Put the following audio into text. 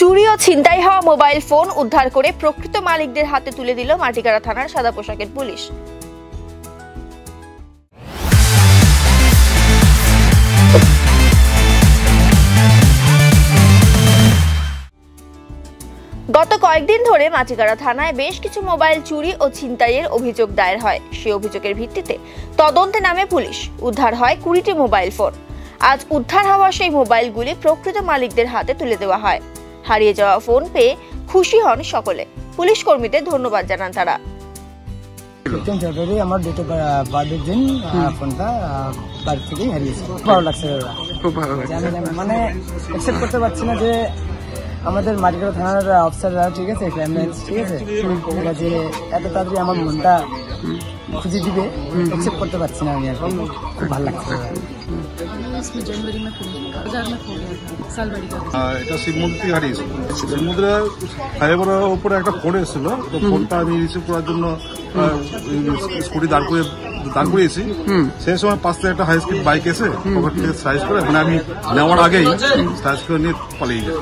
চুরি ও ছিনতাই হওয়া মোবাইল ফোন উদ্ধার করে প্রকৃত মালিকদের হাতে তুলে দিল মাটিগাড়া থানার সাদা পোশাকের পুলিশ। গত কয়েকদিন ধরে মাটিগাড়া থানায় বেশ কিছু মোবাইল চুরি ও ছিনতাইয়ের অভিযোগ দায়ের হয়। সেই অভিযোগের ভিত্তিতে তদন্তে নামে পুলিশ। উদ্ধার হয় 20টি মোবাইল ফোন। আজ উদ্ধার হওয়া সেই মোবাইলগুলি প্রকৃত মালিকদের হাতে তুলে দেওয়া হয়। হারিয়ে যাওয়া ফোন পেয়ে খুশি হন সকলে। পুলিশ কর্মীদের ধন্যবাদ জানান তারা। আমার বার্থডের দিন ফোনটা বাড়ি থেকেই হারিয়েছে। ভালো লাগছে, খুব ভালো লাগছে। মানে অ্যাকসেপ্ট করতে পারছি না যে আমাদের মাটিগাড়া থানার অফিসাররা, ঠিক আছে, ক্রাইম, ঠিক আছে, যে এত তাড়াতাড়ি আমার মনটা খুঁজে দিবে অ্যাকসেপ্ট করতে পারছি না আমি। এখন খুব ভালো লাগছে। এটা শিবমন্দির হারিয়েছিল। শিবমন্দিরের হাইওয়ের উপরে একটা ফোন এসেছিল, তো ফোনটা আমি রিসিভ করার জন্য স্কুটি দাঁড় করিয়েছি। সেই সময় পাশ থেকে একটা হাই স্পিড বাইক এসে পকেট থেকে সাইজ করে, মানে আমি নেওয়ার আগেই সাইজ করে নিয়ে পালিয়ে যায়।